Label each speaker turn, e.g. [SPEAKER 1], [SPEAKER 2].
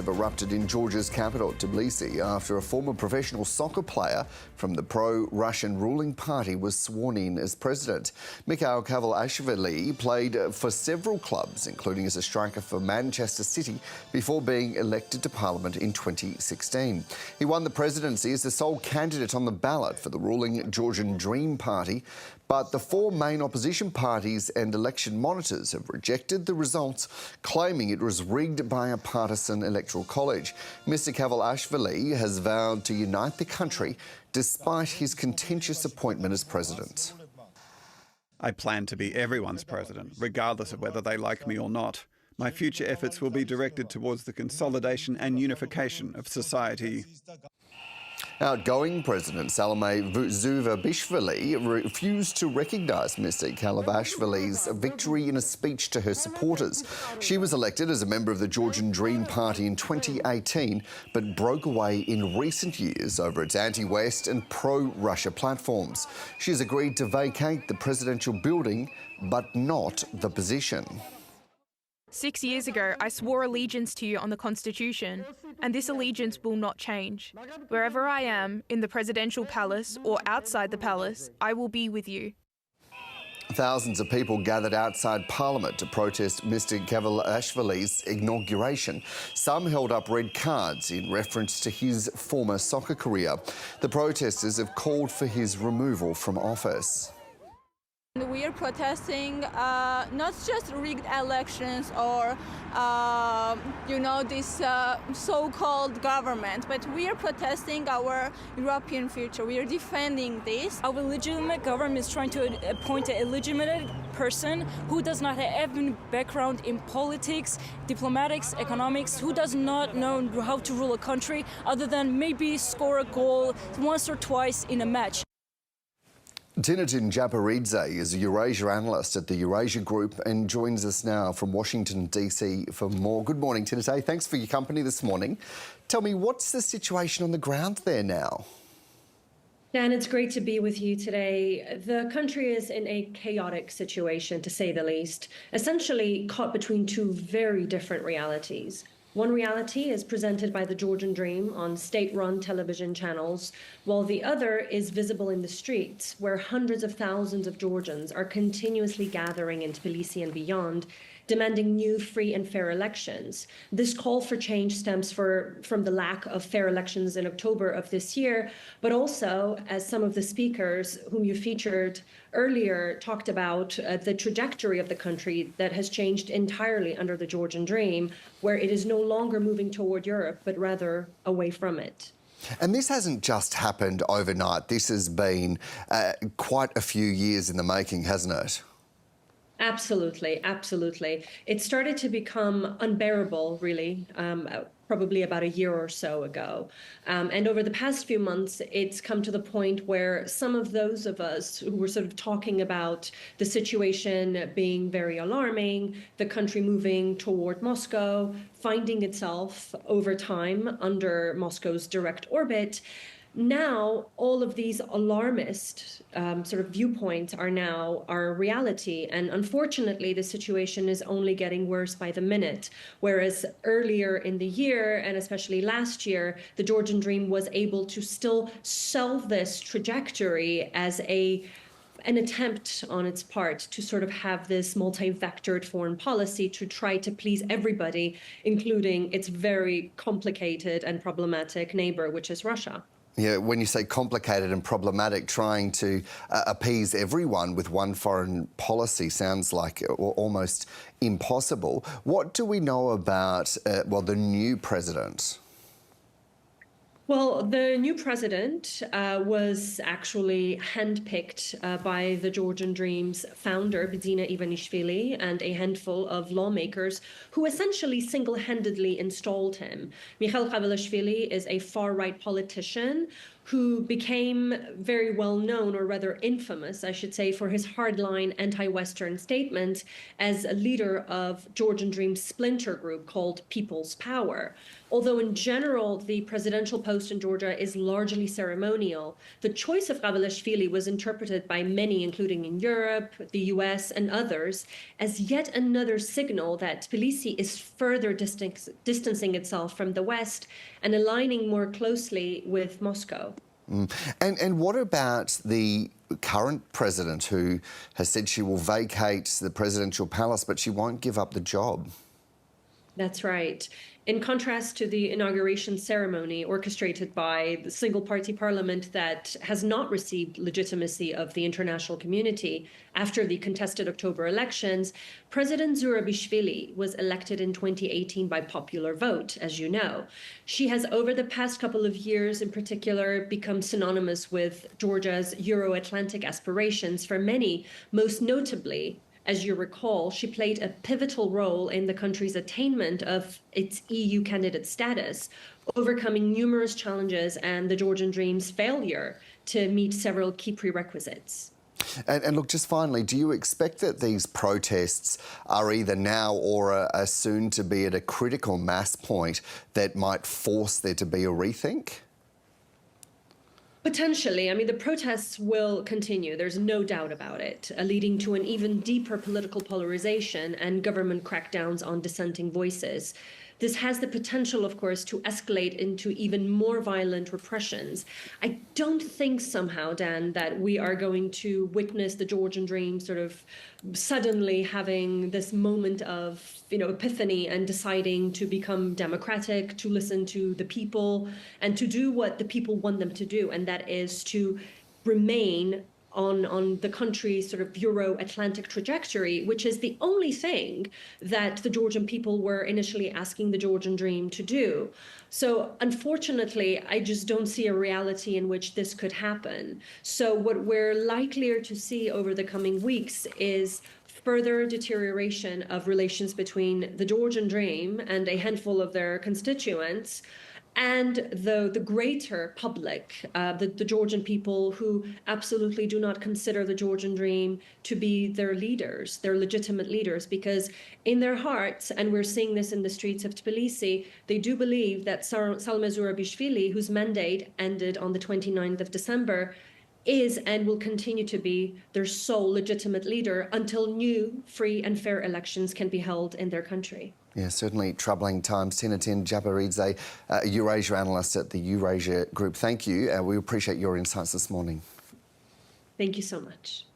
[SPEAKER 1] have erupted in Georgia's capital, Tbilisi, after a former professional soccer player from the pro-Russian ruling party was sworn in as president. Mikhail Kavalashvili played for several clubs, including as a striker for Manchester City, before being elected to parliament in 2016. He won the presidency as the sole candidate on the ballot for the ruling Georgian Dream Party, but the four main opposition parties and election monitors have rejected the results, claiming it was rigged by a partisan electoral college. Mr Kavalashvili has vowed to unite the country despite his contentious appointment as president.
[SPEAKER 2] I plan to be everyone's president, regardless of whether they like me or not. My future efforts will be directed towards the consolidation and unification of society.
[SPEAKER 1] Outgoing President Salome Zurabishvili refused to recognise Mr Kavalashvili's victory in a speech to her supporters. She was elected as a member of the Georgian Dream Party in 2018, but broke away in recent years over its anti-West and pro-Russia platforms. She has agreed to vacate the presidential building, but not the position.
[SPEAKER 3] 6 years ago, I swore allegiance to you on the Constitution, and this allegiance will not change. Wherever I am, in the presidential palace or outside the palace, I will be with you.
[SPEAKER 1] Thousands of people gathered outside Parliament to protest Mr Kavalashvili's inauguration. Some held up red cards in reference to his former soccer career. The protesters have called for his removal from office.
[SPEAKER 4] We are protesting not just rigged elections or, this so-called government, but we are protesting our European future. We are defending this.
[SPEAKER 5] Our legitimate government is trying to appoint an illegitimate person who does not have any background in politics, diplomatics, economics, who does not know how to rule a country other than maybe score a goal once or twice in a match.
[SPEAKER 1] Tinatin Japaridze is a Eurasia analyst at the Eurasia Group and joins us now from Washington, D.C. for more. Good morning, Tinatin. Thanks for your company this morning. Tell me, what's the situation on the ground there now?
[SPEAKER 6] Dan, it's great to be with you today. The country is in a chaotic situation, to say the least, essentially caught between two very different realities. One reality is presented by the Georgian Dream on state-run television channels, while the other is visible in the streets, where hundreds of thousands of Georgians are continuously gathering in Tbilisi and beyond, demanding new, free and fair elections. This call for change stems from the lack of fair elections in October of this year, but also, as some of the speakers whom you featured earlier talked about, the trajectory of the country that has changed entirely under the Georgian Dream, where it is no longer moving toward Europe, but rather away from it.
[SPEAKER 1] And this hasn't just happened overnight. This has been quite a few years in the making, hasn't it?
[SPEAKER 6] Absolutely, absolutely. It started to become unbearable, really, probably about a year or so ago. And over the past few months, it's come to the point where some of those of us who were sort of talking about the situation being very alarming, the country moving toward Moscow, finding itself over time under Moscow's direct orbit, now, all of these alarmist sort of viewpoints are now our reality. And unfortunately, the situation is only getting worse by the minute. Whereas earlier in the year, and especially last year, the Georgian Dream was able to still sell this trajectory as an attempt on its part to sort of have this multi-vectored foreign policy to try to please everybody, including its very complicated and problematic neighbor, which is Russia.
[SPEAKER 1] Yeah, when you say complicated and problematic, trying to appease everyone with one foreign policy sounds like almost impossible. What do we know about, the new president?
[SPEAKER 6] Well, the new president was actually handpicked by the Georgian Dream's founder, Bidzina Ivanishvili, and a handful of lawmakers who essentially single-handedly installed him. Mikhail Kavalashvili is a far-right politician who became very well known, or rather infamous, I should say, for his hardline anti-Western statements as a leader of Georgian Dream's splinter group called People's Power. Although in general, the presidential post in Georgia is largely ceremonial, the choice of Ravishvili was interpreted by many, including in Europe, the US, and others, as yet another signal that Tbilisi is further distancing itself from the West and aligning more closely with Moscow.
[SPEAKER 1] And what about the current president who has said she will vacate the presidential palace, but she won't give up the job?
[SPEAKER 6] That's right. In contrast to the inauguration ceremony orchestrated by the single-party parliament that has not received legitimacy of the international community after the contested October elections, President Zurabishvili was elected in 2018 by popular vote, as you know. She has, over the past couple of years in particular, become synonymous with Georgia's Euro-Atlantic aspirations for many, most notably, as you recall, she played a pivotal role in the country's attainment of its EU candidate status, overcoming numerous challenges and the Georgian Dream's failure to meet several key prerequisites.
[SPEAKER 1] And look, just finally, do you expect that these protests are either now or are soon to be at a critical mass point that might force there to be a rethink?
[SPEAKER 6] Potentially. I mean, the protests will continue. There's no doubt about it, leading to an even deeper political polarization and government crackdowns on dissenting voices. This has the potential, of course, to escalate into even more violent repressions. I don't think somehow, Dan, that we are going to witness the Georgian Dream sort of suddenly having this moment of, epiphany and deciding to become democratic, to listen to the people, and to do what the people want them to do, and that is to remain on the country's sort of Euro-Atlantic trajectory, which is the only thing that the Georgian people were initially asking the Georgian Dream to do. So unfortunately, I just don't see a reality in which this could happen. So what we're likelier to see over the coming weeks is further deterioration of relations between the Georgian Dream and a handful of their constituents and the greater public, the Georgian people who absolutely do not consider the Georgian Dream to be their leaders, their legitimate leaders, because in their hearts, and we're seeing this in the streets of Tbilisi, they do believe that Salome Zurabishvili, whose mandate ended on the 29th of December, is and will continue to be their sole legitimate leader until new, free and fair elections can be held in their country.
[SPEAKER 1] Yeah, certainly troubling times. Tinatin Jabaridze, Eurasia analyst at the Eurasia Group. Thank you. We appreciate your insights this morning.
[SPEAKER 6] Thank you so much.